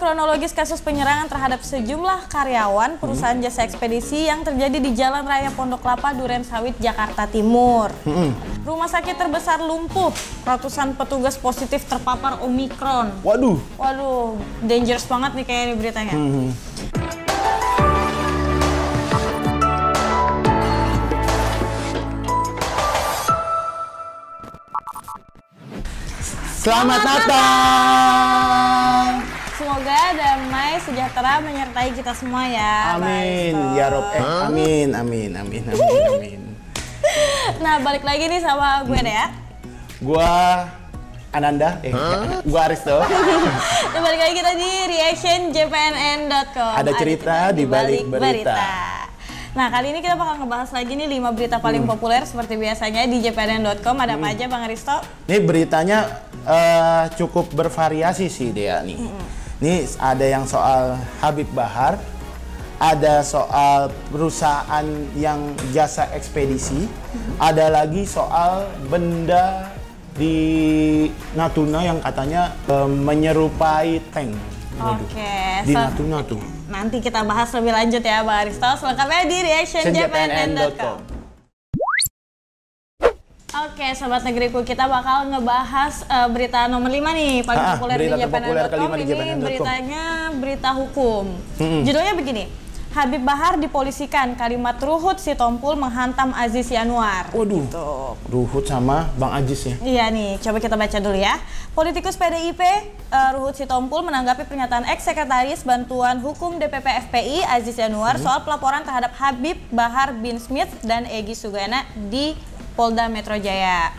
Kronologis kasus penyerangan terhadap sejumlah karyawan perusahaan jasa ekspedisi yang terjadi di Jalan Raya Pondok Kelapa, Duren Sawit, Jakarta Timur. Rumah sakit terbesar lumpuh, ratusan petugas positif terpapar Omikron. Waduh, Dangerous banget nih kayaknya beritanya. Selamat Natal. Semoga damai sejahtera menyertai kita semua ya. Amin, ya Rob. Amin. Nah, balik lagi nih sama gue Dea. Gua Ananda, gua Aristo. Nah, balik lagi kita di reactionjpnn.com. Ada cerita di balik berita. Nah, kali ini kita bakal ngebahas lagi nih 5 berita paling populer seperti biasanya di jpnn.com. Ada apa aja Bang Aristo? Ini beritanya cukup bervariasi sih Dea nih. Ini ada yang soal Habib Bahar, ada soal perusahaan yang jasa ekspedisi, ada lagi soal benda di Natuna yang katanya menyerupai tank. Oke, Di Natuna tuh. Nanti kita bahas lebih lanjut ya Bang Aristo, selengkapnya di reactionjpnn.com. Oke, Sobat Negeriku, kita bakal ngebahas berita nomor 5 nih, paling populer di jpnn.com. Ini beritanya berita hukum. Judulnya begini, Habib Bahar dipolisikan, kalimat Ruhut Sitompul menghantam Aziz Yanuar. Waduh, gitu. Ruhut sama Bang Aziz ya? Iya nih, coba kita baca dulu ya. Politikus PDIP Ruhut Sitompul menanggapi pernyataan ex-sekretaris Bantuan Hukum DPP FPI Aziz Yanuar soal pelaporan terhadap Habib Bahar bin Smith dan Egy Sugana di Polda Metro Jaya.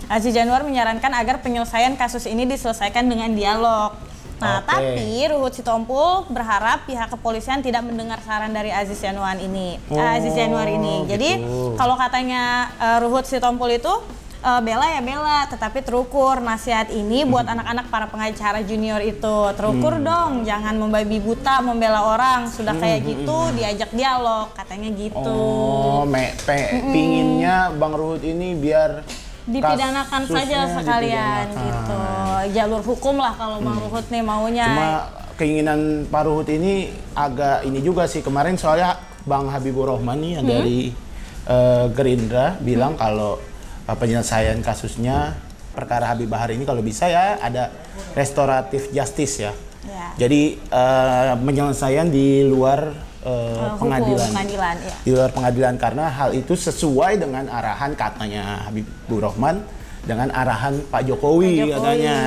Aziz Yanuar menyarankan agar penyelesaian kasus ini diselesaikan dengan dialog. Nah, tapi Ruhut Sitompul berharap pihak kepolisian tidak mendengar saran dari Aziz Yanuar ini. Jadi kalau katanya Ruhut Sitompul itu bela ya bela, tetapi terukur. Nasihat ini buat anak-anak para pengacara junior itu. Terukur dong, jangan membabi buta membela orang. Sudah kayak gitu diajak dialog, katanya gitu. Pinginnya Bang Ruhut ini biar dipidanakan saja sekalian gitu. Jalur hukum lah kalau Bang Ruhut nih maunya. Cuma keinginan Pak Ruhut ini agak ini juga sih. Kemarin soalnya Bang Habibur Rahman nih dari Gerindra bilang kalau penyelesaian kasusnya perkara Habib Bahar ini kalau bisa ya ada restoratif justice ya. Jadi penyelesaian di luar pengadilan ya. Di luar pengadilan, karena hal itu sesuai dengan arahan katanya Habibur Rahman dengan arahan Pak Jokowi katanya.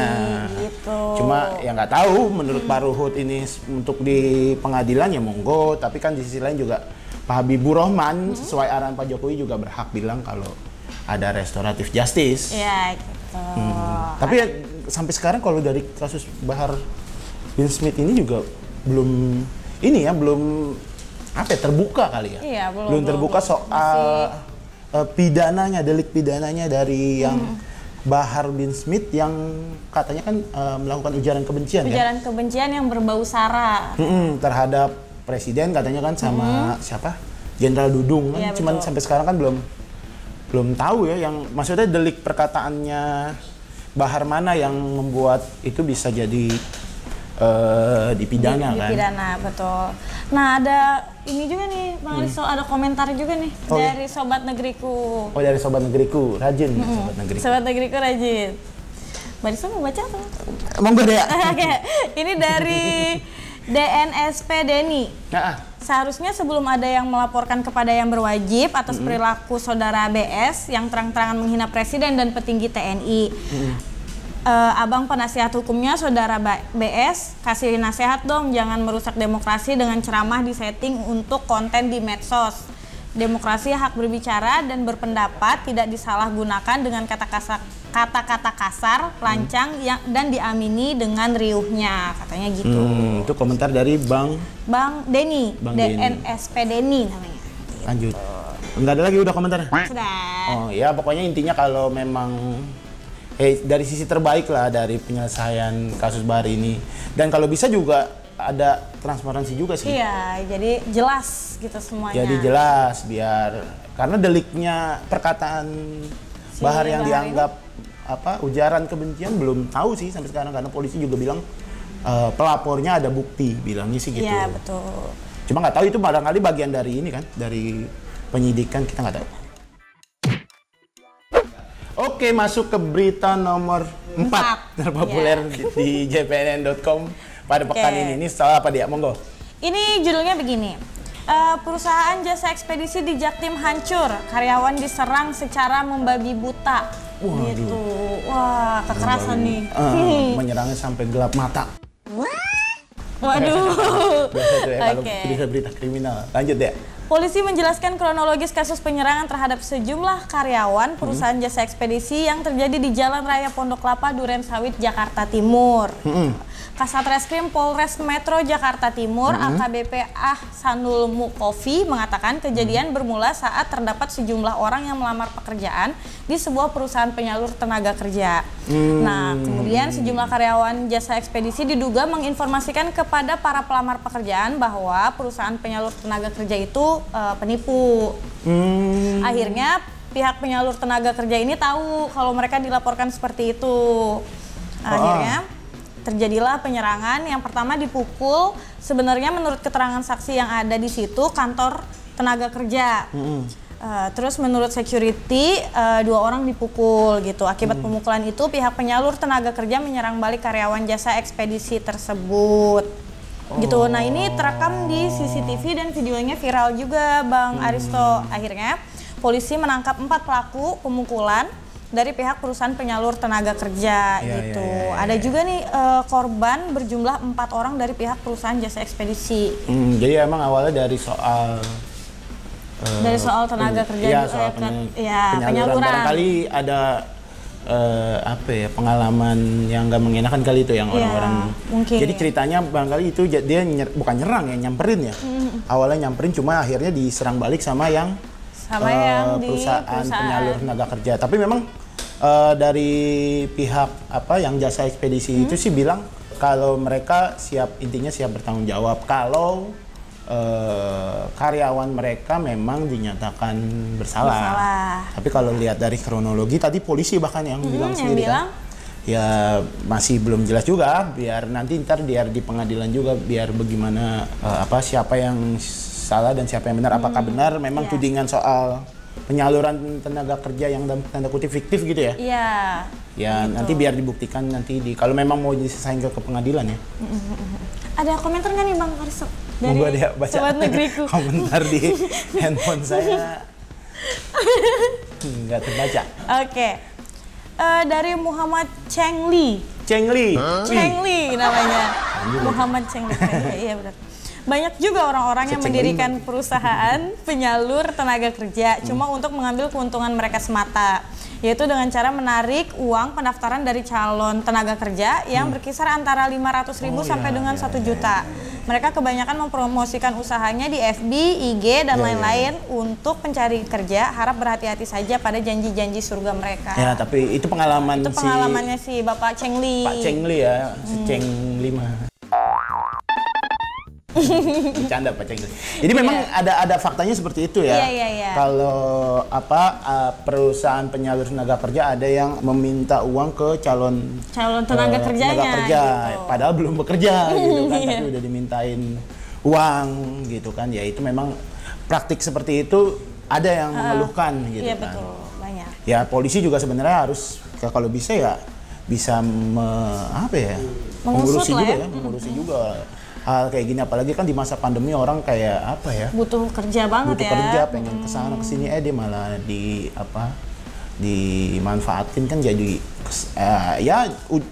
Gitu. Cuma ya nggak tahu menurut Pak Ruhut ini untuk di pengadilan ya monggo, tapi kan di sisi lain juga Pak Habibur Rahman sesuai arahan Pak Jokowi juga berhak bilang kalau ada restoratif justice. Ya gitu. Tapi ya, sampai sekarang kalau dari kasus Bahar bin Smith ini juga belum terbuka kali ya. Iya, belum terbuka soal pidananya, delik pidananya dari yang Bahar bin Smith yang katanya kan melakukan ujaran kebencian. Ujaran kebencian yang berbau sara. Terhadap presiden katanya kan sama siapa? Jenderal Dudung kan. Cuman sampai sekarang kan belum tahu ya, yang maksudnya delik perkataannya Bahar mana yang membuat itu bisa jadi dipidana kan? Dipidana, betul. Nah, ada ini juga nih Bang Aristo, ada komentar juga nih dari Sobat Negeriku. Dari Sobat Negeriku, rajin Sobat Negeriku. Sobat Negeriku rajin. Bang Aristo mau baca apa? Monggo deh. Oke, ini dari DNSP Deni. Seharusnya sebelum ada yang melaporkan kepada yang berwajib atas perilaku saudara BS yang terang-terangan menghina presiden dan petinggi TNI. Abang penasihat hukumnya saudara BS, kasih nasihat dong, jangan merusak demokrasi dengan ceramah di setting untuk konten di medsos. Demokrasi hak berbicara dan berpendapat tidak disalahgunakan dengan kata-kata kasar, lancang dan diamini dengan riuhnya, katanya gitu. Itu komentar dari Bang Deni, DNSP Deni namanya. Lanjut. Enggak ada lagi udah komentarnya? Sudah. Oh ya, pokoknya intinya kalau memang dari sisi terbaik lah dari penyelesaian kasus Bahar ini. Dan kalau bisa juga ada transparansi juga sih. Iya, jadi jelas gitu semuanya. Jadi jelas biar, karena deliknya perkataan Bahar yang dianggap ujaran kebencian belum tahu sih sampai sekarang, karena polisi juga bilang pelapornya ada bukti, bilangnya sih gitu. Iya, betul. Cuma nggak tahu itu barangkali bagian dari ini kan, dari penyidikan, kita nggak tahu. Oke, masuk ke berita nomor 4 terpopuler di jpnn.com pada pekan ini. Ini soal apa dia? Monggo. Ini judulnya begini. Perusahaan jasa ekspedisi di Jaktim hancur, karyawan diserang secara membabi buta. Gitu. Wah, kekerasan nih. Menyerangnya sampai gelap mata. Waduh. Biasa tuh ya kalau berita kriminal. Lanjut ya. Polisi menjelaskan kronologis kasus penyerangan terhadap sejumlah karyawan perusahaan jasa ekspedisi yang terjadi di Jalan Raya Pondok Kelapa, Duren Sawit, Jakarta Timur. Kasat Reskrim Polres Metro Jakarta Timur, AKBP Ahsanul Mukofi, mengatakan kejadian bermula saat terdapat sejumlah orang yang melamar pekerjaan di sebuah perusahaan penyalur tenaga kerja. Nah, kemudian sejumlah karyawan jasa ekspedisi diduga menginformasikan kepada para pelamar pekerjaan bahwa perusahaan penyalur tenaga kerja itu penipu. Akhirnya pihak penyalur tenaga kerja ini tahu kalau mereka dilaporkan seperti itu. Akhirnya terjadilah penyerangan. Yang pertama dipukul, sebenarnya menurut keterangan saksi yang ada di situ kantor tenaga kerja. Terus menurut security 2 orang dipukul gitu. Akibat pemukulan itu pihak penyalur tenaga kerja menyerang balik karyawan jasa ekspedisi tersebut. Gitu. Nah, ini terekam di CCTV dan videonya viral juga, Bang Aristo. Akhirnya polisi menangkap 4 pelaku pemukulan dari pihak perusahaan penyalur tenaga kerja gitu. Ada juga nih korban berjumlah 4 orang dari pihak perusahaan jasa ekspedisi. Jadi emang awalnya dari soal tenaga kerja, soal penyaluran. Barangkali ada pengalaman yang nggak mengenakan kali itu yang orang-orang. Jadi ceritanya barangkali itu dia bukan nyerang ya, nyamperin ya. Awalnya nyamperin, cuma akhirnya diserang balik sama yang perusahaan penyalur tenaga kerja. Tapi memang dari pihak yang jasa ekspedisi itu sih bilang kalau mereka intinya siap bertanggung jawab kalau karyawan mereka memang dinyatakan bersalah. Tapi kalau lihat dari kronologi tadi polisi bahkan yang bilang sendiri kan, ya masih belum jelas juga. Biar nanti ntar di pengadilan juga biar bagaimana siapa yang salah dan siapa yang benar. Apakah benar memang tudingan soal penyaluran tenaga kerja yang dalam tanda kutip fiktif gitu ya? Iya. Ya gitu. Nanti biar dibuktikan nanti kalau memang mau diselesain ke pengadilan ya. Ada komentar nggak nih Bang Aristo? Dari Mau dia baca sobat negeriku. Komentar di handphone saya nggak terbaca. Oke. Dari Muhammad Chengli. Chengli Namanya. Muhammad Chengli. Iya benar. Banyak juga orang-orang yang mendirikan perusahaan penyalur tenaga kerja cuma untuk mengambil keuntungan mereka semata, yaitu dengan cara menarik uang pendaftaran dari calon tenaga kerja yang berkisar antara 500.000 sampai dengan 1 juta. Mereka kebanyakan mempromosikan usahanya di FB, IG, dan lain-lain untuk pencari kerja. Harap berhati-hati saja pada janji-janji surga mereka. Ya, tapi itu pengalamannya si Bapak Chengli. Pak Chengli ya, si Cheng 5. Bercanda Pak Chengli. Jadi memang ada faktanya seperti itu ya. Kalau perusahaan penyalur tenaga kerja ada yang meminta uang ke calon tenaga kerjanya gitu. Padahal belum bekerja gitu kan, tapi udah dimintain uang gitu kan. Ya itu memang praktik seperti itu ada yang mengeluhkan gitu kan. Iya betul, banyak. Ya polisi juga sebenarnya harus kalau bisa mengurusi juga hal kayak gini, apalagi kan di masa pandemi orang kayak butuh kerja banget pengen kesana kesini dia malah dimanfaatin kan, jadi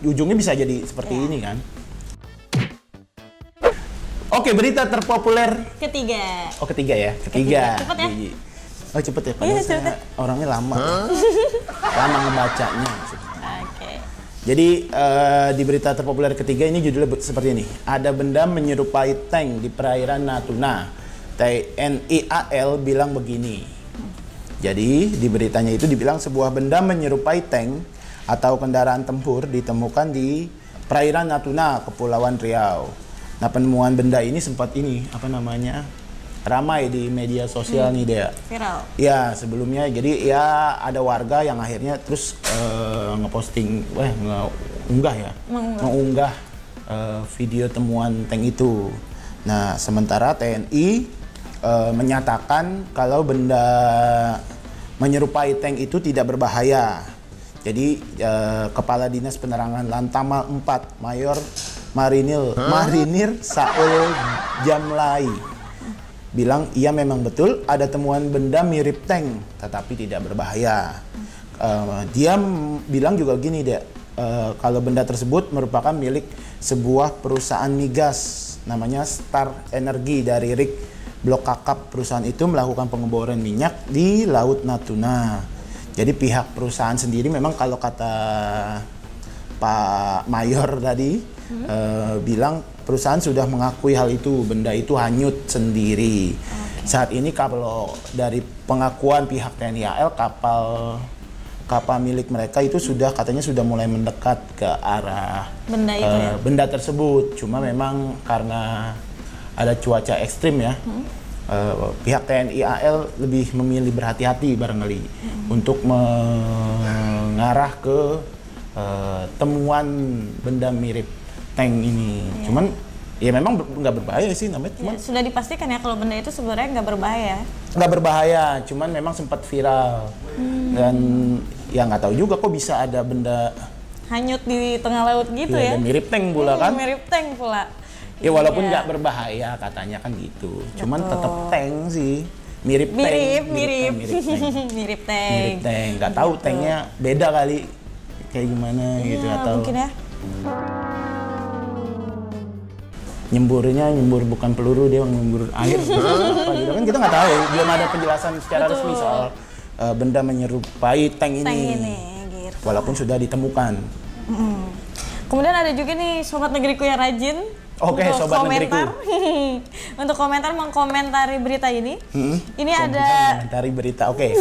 ujungnya bisa jadi seperti ini kan. Oke, berita terpopuler ketiga. Ketiga ya. Cepet ya. Cepet ya, padahal saya orangnya lama ngebacanya. Jadi di berita terpopuler ketiga ini judulnya seperti ini. Ada benda menyerupai tank di perairan Natuna. TNI AL bilang begini. Jadi di beritanya itu dibilang sebuah benda menyerupai tank atau kendaraan tempur ditemukan di perairan Natuna, Kepulauan Riau. Nah, penemuan benda ini sempat ramai di media sosial nih Dea. Viral. Ya, sebelumnya jadi ada warga yang akhirnya terus ngeposting, mengunggah video temuan tank itu. Nah, sementara TNI menyatakan kalau benda menyerupai tank itu tidak berbahaya. Jadi Kepala Dinas Penerangan Lantamal 4 Mayor Marinir Saul Jamlai bilang iya memang betul ada temuan benda mirip tank tetapi tidak berbahaya. Dia bilang juga gini deh, kalau benda tersebut merupakan milik sebuah perusahaan migas namanya Star Energy dari rig Blok Kakap. Perusahaan itu melakukan pengeboran minyak di Laut Natuna. Jadi pihak perusahaan sendiri memang kalau kata Pak Mayor tadi bilang perusahaan sudah mengakui hal itu, benda itu hanyut sendiri. Saat ini kalau dari pengakuan pihak TNI AL, kapal milik mereka itu katanya sudah mulai mendekat ke arah Benda itu ya? Benda tersebut. Cuma memang karena ada cuaca ekstrim ya, pihak TNI AL lebih memilih berhati-hati barangkali untuk mengarah ke temuan benda mirip tank ini. Cuman ya memang nggak berbahaya sih namanya. Cuman sudah dipastikan ya kalau benda itu sebenarnya nggak berbahaya. Nggak berbahaya, cuman memang sempat viral dan ya nggak tahu juga kok bisa ada benda hanyut di tengah laut gitu ya. Mirip tank pula kan? Mirip tank pula. Ya walaupun nggak berbahaya katanya kan gitu. Cuman tetap tank sih. Mirip tank. Mirip tank. Mirip tank. Nggak tahu tanknya beda kali kayak gimana gitu atau mungkin ya. Nyembur bukan peluru, dia nyembur air apa gitu kan kita nggak tahu, belum ada penjelasan secara resmi soal benda menyerupai tank ini gitu. Walaupun sudah ditemukan. Kemudian ada juga nih sobat negeriku yang rajin. Oke, sobat negeriku. Untuk komentar mengkomentari berita ini. Ini ada komentari berita. Oke.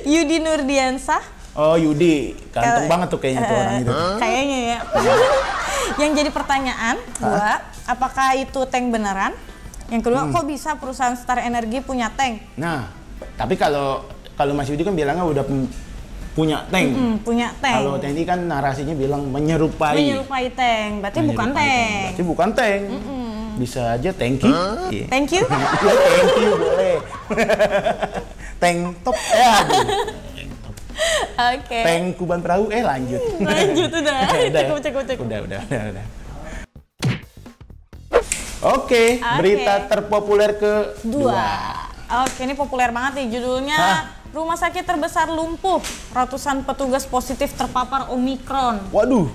Yudi Nurdiansah. Oh, Yudi. Ganteng banget tuh kayaknya tuh orang itu. Kayaknya ya. Yang jadi pertanyaan, apakah itu tank beneran? Yang kedua, kok bisa perusahaan Star Energy punya tank? Nah, tapi kalau Mas Yudi kan bilangnya udah punya tank. Punya tank. Kalau TNI kan narasinya bilang menyerupai. Menyerupai tank, berarti bukan tank. Berarti bukan tank. Bisa aja tanky. Thank you. Ya, thank you boleh. Tank top. Oke. Tank Kuban Perahu. Lanjut. Lanjut udah. Cukup. Udah. Oke, berita terpopuler kedua. Oke, ini populer banget nih judulnya. Rumah sakit terbesar lumpuh, ratusan petugas positif terpapar Omikron. Waduh,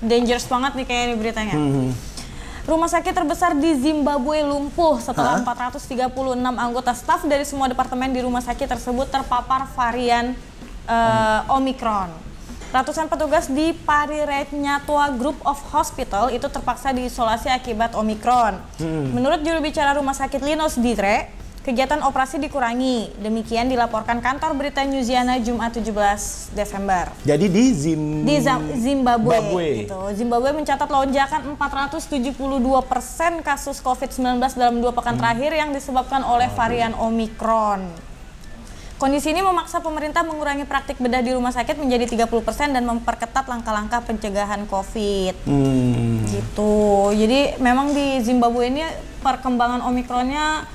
dangerous banget nih kayaknya beritanya. Rumah sakit terbesar di Zimbabwe lumpuh setelah 436 anggota staf dari semua departemen di rumah sakit tersebut terpapar varian Omikron. Ratusan petugas di Pariretnyatwa Group of Hospital itu terpaksa diisolasi akibat Omikron. Menurut juru bicara rumah sakit Linus Ditre, kegiatan operasi dikurangi. Demikian dilaporkan kantor berita Newsiana Jumat 17 Desember. Jadi di Zimbabwe. Gitu. Zimbabwe mencatat lonjakan 472% kasus COVID-19 dalam 2 pekan terakhir yang disebabkan oleh varian Omikron. Kondisi ini memaksa pemerintah mengurangi praktik bedah di rumah sakit menjadi 30% dan memperketat langkah-langkah pencegahan COVID. Gitu. Jadi memang di Zimbabwe ini perkembangan Omikronnya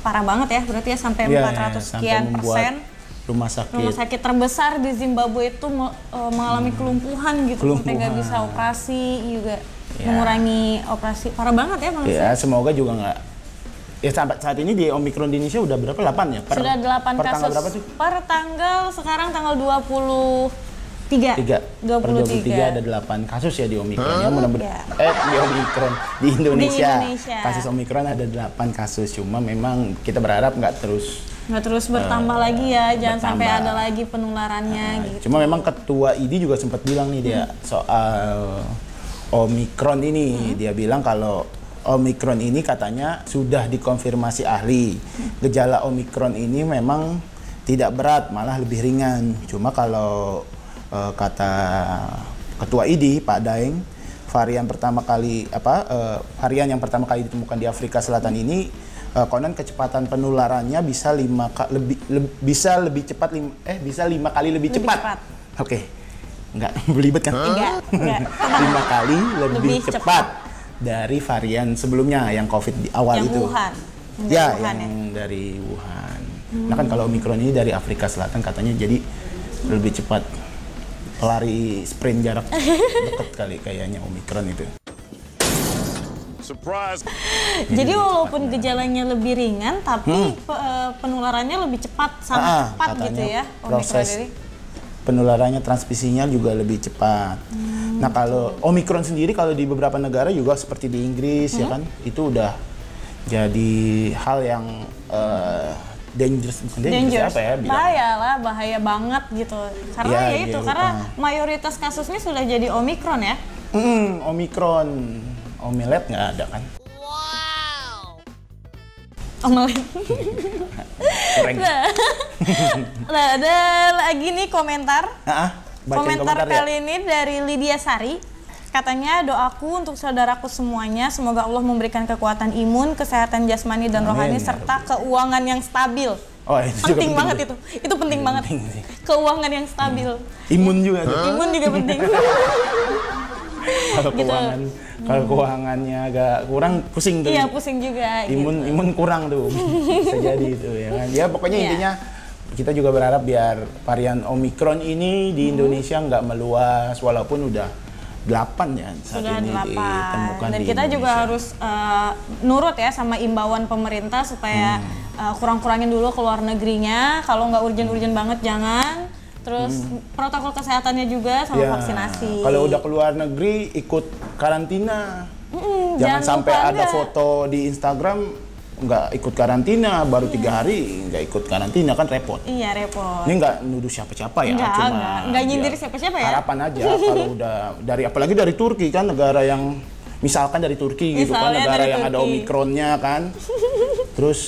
parah banget ya, berarti ya sampai 400 sekian persen. Rumah sakit terbesar di Zimbabwe itu mengalami kelumpuhan gitu, sampai nggak bisa operasi juga, mengurangi operasi. Parah banget ya Bang. Ya, semoga juga nggak. Ya saat ini di Omikron di Indonesia udah berapa? 8 ya? Sudah 8 kasus. Tanggal berapa sih? Per tanggal sekarang tanggal 23. 23 ada 8 kasus ya di Omikron. Ya mudah-mudahan di Omikron di Indonesia. Kasus Omikron ada 8 kasus. Cuma memang kita berharap nggak terus bertambah lagi ya, jangan sampai ada lagi penularannya gitu. Cuma memang ketua ID juga sempat bilang nih dia soal Omikron ini. Dia bilang kalau Omikron ini katanya sudah dikonfirmasi ahli. Gejala Omikron ini memang tidak berat, malah lebih ringan. Cuma kalau kata Ketua ID Pak Daeng, varian yang pertama kali ditemukan di Afrika Selatan ini konon kecepatan penularannya bisa 5 kali lebih cepat. Oke. Nggak belibet kan? Enggak. 5 kali lebih cepat dari varian sebelumnya yang COVID di awal Yang itu. Wuhan. Ya, yang dari Wuhan. Nah kan kalau Omikron ini dari Afrika Selatan katanya jadi lebih cepat, lari sprint jarak dekat kali kayaknya Omikron itu. Surprise. Jadi walaupun gejalanya lebih ringan, tapi penularannya lebih cepat, sangat cepat gitu ya. Proses penularannya, transmisinya juga lebih cepat. Nah kalau Omikron sendiri kalau di beberapa negara juga seperti di Inggris ya kan, itu udah jadi hal yang dangerous, dangerous. apa ya? Bahaya lah, bahaya banget gitu. Karena Ya, ya itu, di karena Eropa. mayoritas kasusnya sudah jadi Omikron ya. Omikron, omelet nggak ada kan? Omelet. Goreng. Nah, ada lagi nih komentar. Bacain Komentar ya. kali ini dari Lydia Sari. Katanya, doaku untuk saudaraku semuanya, semoga Allah memberikan kekuatan imun, kesehatan jasmani dan Amin, rohani, ya serta keuangan yang stabil. Oh, itu juga Penting banget juga. itu. Itu penting banget. Penting sih. Keuangan yang stabil. Imun juga tuh. Imun juga penting. Kalau Gitu. kalau keuangannya agak kurang, pusing tuh. Iya, pusing juga. Imun kurang tuh. Bisa jadi itu ya kan. Ya pokoknya Iya. intinya kita juga berharap biar varian Omikron ini di Indonesia nggak meluas, walaupun udah 8 ya saat Sudah ini 8. ditemukan Dan di kita juga Indonesia. harus nurut ya sama imbauan pemerintah supaya kurang-kurangin dulu ke luar negerinya. Kalau nggak urgent-urgent banget jangan. Terus protokol kesehatannya juga sama Ya, vaksinasi. kalau udah keluar negeri ikut karantina. Jangan jangan sampai lupa ada nggak. foto di Instagram nggak ikut karantina, baru 3 hari nggak ikut karantina, kan repot. Iya, repot. Ini nggak nuduh siapa-siapa ya, Nggak nyindir biar siapa-siapa ya. harapan aja kalau udah dari, apalagi dari Turki kan, negara yang misalkan dari Turki gitu kan, Misalnya negara dari yang ada Turki. Omikronnya kan, terus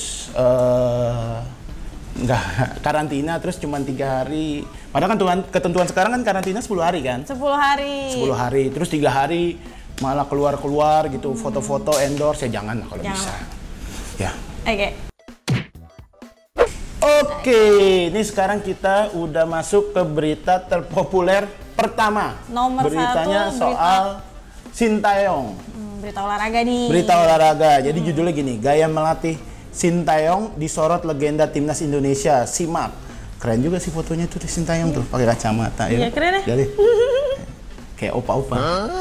nggak karantina, terus cuma 3 hari. Padahal kan ketentuan sekarang kan karantina 10 hari kan, 10 hari. 10 hari, terus 3 hari malah keluar gitu, foto-foto endorse, ya jangan lah kalau Jangan. bisa. Ya. Oke. Oke, ini sekarang kita udah masuk ke berita terpopuler pertama. Nomor Beritanya 1, soal Sintayong. Berita olahraga nih. Berita olahraga. Jadi judulnya gini, gaya melatih Sintayong disorot legenda timnas Indonesia. Simak. Keren juga sih fotonya tuh Sintayong tuh, pakai kacamata ya. Iya, keren ya. Jadi kayak opa-opa.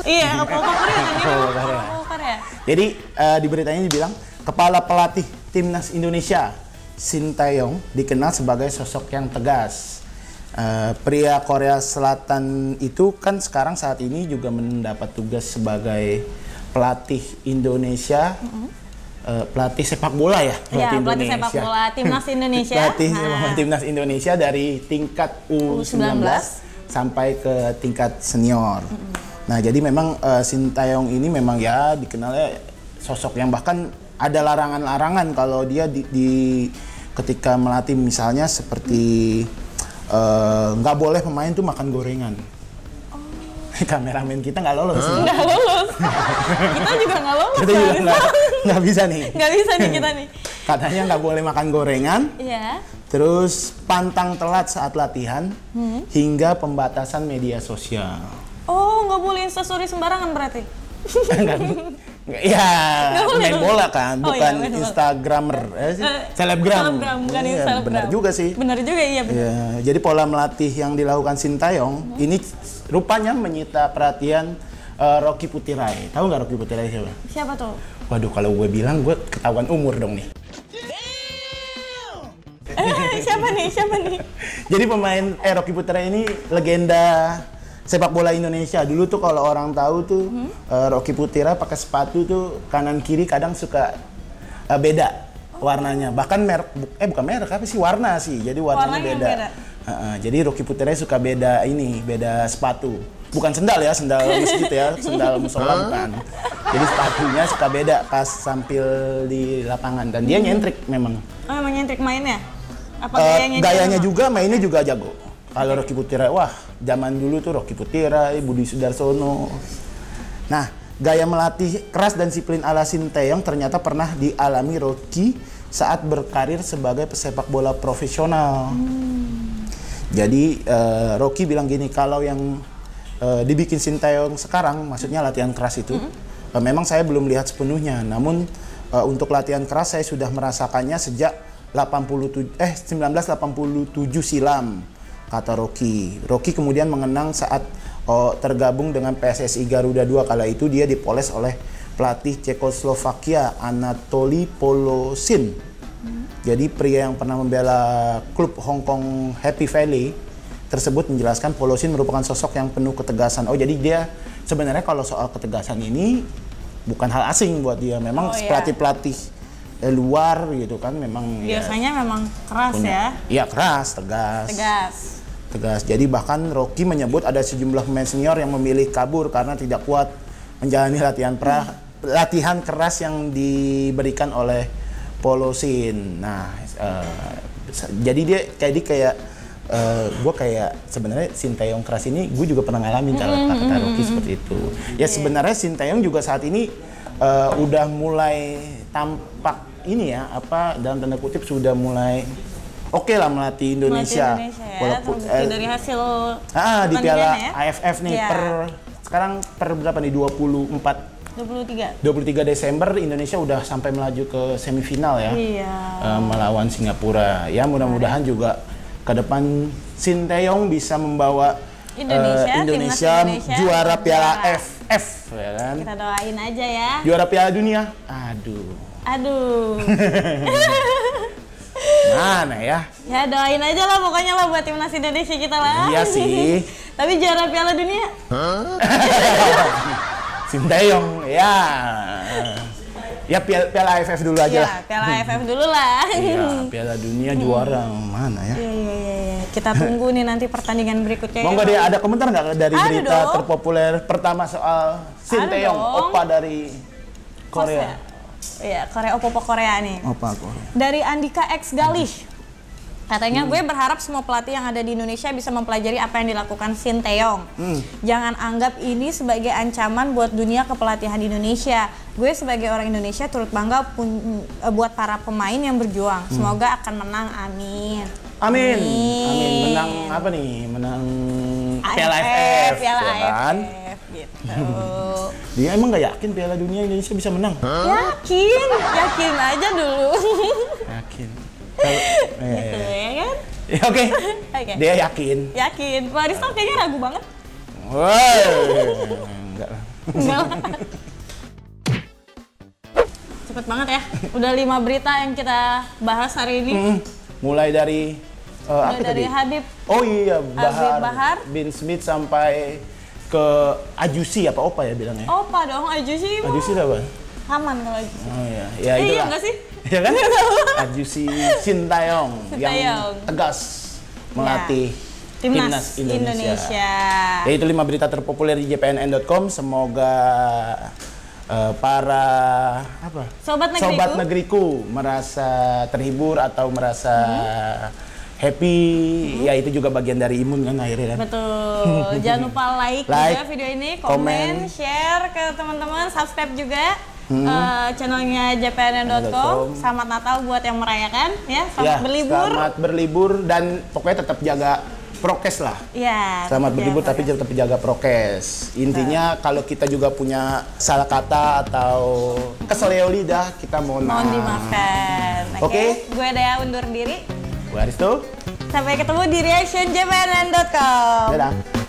Iya, apa-apa Korea ini. Apa-apa Korea. Apa-apa Korea. Jadi di beritanya dibilang kepala pelatih timnas Indonesia Sintayong dikenal sebagai sosok yang tegas. Pria Korea Selatan itu kan sekarang saat ini juga mendapat tugas sebagai pelatih Indonesia, pelatih sepak bola ya. Iya, pelatih sepak bola timnas Indonesia. Pelatih sepak bola timnas Indonesia dari tingkat U19 sampai ke tingkat senior. Nah jadi memang Sintayong ini memang ya dikenalnya sosok yang bahkan ada larangan-larangan kalau dia ketika melatih, misalnya seperti nggak boleh pemain tuh makan gorengan. Kameramen kita nggak lolos. Nggak lolos. Kita juga nggak lolos. Kita juga nggak bisa nih. Nggak bisa nih kita nih. Katanya nggak boleh makan gorengan. Iya. Terus pantang telat saat latihan hingga pembatasan media sosial. Oh, nggak boleh instastory sembarangan berarti. Iya, main bola kan, Oh, bukan iya, main bola. Instagramer, selebgram. Selebgram, bukan Iya, selebgram. benar juga sih. Benar juga, iya benar. Ya, jadi pola melatih yang dilakukan Sintayong ini rupanya menyita perhatian Rocky Putirai. Tahu nggak Rocky Putirai siapa? Siapa tuh? Waduh, kalau gue bilang gue ketahuan umur dong nih. Siapa nih? Siapa nih? Jadi pemain Rocky Putirai ini legenda sepak bola Indonesia. Dulu tuh kalau orang tahu tuh Rocky Putirai pakai sepatu tuh kanan kiri kadang suka beda warnanya. Bahkan merek bukan merek apa sih, warna sih. Jadi warnanya beda. Jadi Rocky Putirai suka beda beda sepatu. Bukan sendal ya, sendal masjid ya, sendal musola bukan. Jadi sepatunya suka beda pas tampil di lapangan, dan dia nyentrik memang. Oh, emang nyentrik mainnya? Apa Gayanya juga, mainnya juga jago. Kalau Rocky Putirai, wah zaman dulu tuh Rocky Putirai, Budi Sudarsono. Nah, gaya melatih keras dan disiplin ala Sintayong ternyata pernah dialami Rocky saat berkarir sebagai pesepak bola profesional. Jadi Rocky bilang gini, kalau yang dibikin Sinteyong sekarang, maksudnya latihan keras itu, memang saya belum lihat sepenuhnya. Namun untuk latihan keras saya sudah merasakannya sejak 1987 silam, kata Rocky. Rocky kemudian mengenang saat tergabung dengan PSSI Garuda II. Kala itu dia dipoles oleh pelatih Cekoslovakia Anatoly Polosin. Jadi pria yang pernah membela klub Hong Kong Happy Valley tersebut menjelaskan Polosin merupakan sosok yang penuh ketegasan. Oh, jadi dia sebenarnya kalau soal ketegasan ini bukan hal asing buat dia. Memang pelatih-pelatih luar gitu kan memang biasanya memang keras ya. Iya, keras, tegas. Jadi bahkan Rocky menyebut ada sejumlah pemain senior yang memilih kabur karena tidak kuat menjalani latihan keras yang diberikan oleh Polosin. Nah, jadi dia gue kayak sebenarnya Sinteyong keras ini gue juga pernah ngalamin kalau kata Rocky seperti itu. Ya sebenarnya Sinteyong juga saat ini udah mulai tampak ini ya, apa dalam tanda kutip sudah mulai oke lah melatih Indonesia. Walaupun dari hasil di Piala ya? AFF nih sekarang per berapa nih 23 Desember Indonesia udah sampai melaju ke semifinal ya. Melawan Singapura. Ya mudah-mudahan juga ke depan Sinteyong bisa membawa Indonesia juara Piala AFF ya kan. Kita doain aja ya. Juara Piala Dunia. Aduh. Mana ya? Ya doain aja lah pokoknya lah buat timnas Indonesia kita lah. Iya sih. Tapi juara Piala Dunia? Sinteyong ya. Ya Piala AFF dulu aja lah. Piala AFF dulu lah. Iya, Piala Dunia juara mana ya? Iya. Kita tunggu nih nanti pertandingan berikutnya. Mau nggak dia ada komentar nggak dari berita terpopuler pertama soal Sinteyong, opa dari Korea? Iya, opa Korea nih. Opa Korea. Dari Andika X Galish. Katanya gue berharap semua pelatih yang ada di Indonesia bisa mempelajari apa yang dilakukan Sinteyong. Jangan anggap ini sebagai ancaman buat dunia kepelatihan Indonesia. Gue sebagai orang Indonesia turut bangga buat para pemain yang berjuang. Semoga akan menang, amin. Amin. Menang apa nih? Menang Piala AFF. Piala AFF gitu. Dia emang nggak yakin Piala Dunia Indonesia bisa menang? Yakin aja dulu. Yakin. Gitu ya kan? Oke. Dia yakin. Pak Aristo kayaknya ragu banget. Enggak lah. Cepet banget ya. Udah 5 berita yang kita bahas hari ini. Mulai dari Habib. Oh iya, Bahar bin Smith sampai ke Ajusi apa opa ya bilangnya? Opa dong, Ajusi. Ajusi apa? Aman kalau Ajusi. Oh iya, ya itulah. Iya enggak sih? Ya kan? Ajusi Sinteyong yang tegas melatih timnas Indonesia. Ya itu 5 berita terpopuler di jpnn.com. Semoga para sobat negeriku merasa terhibur atau merasa happy. Ya itu juga bagian dari imun kan akhirnya kan. Betul. Jangan lupa like juga video ini, komen, share ke teman-teman, subscribe juga. Channelnya jpnn.com. Selamat Natal buat yang merayakan ya. Selamat berlibur dan pokoknya tetap jaga prokes lah. Iya. Selamat berlibur tapi tetap jaga prokes. Intinya kalau kita juga punya salah kata atau keseleo lidah, kita mohon dimaafkan. Oke. Gue Dea undur diri. Gue Aristo. Sampai ketemu di reaction jpnn.com. Dadah.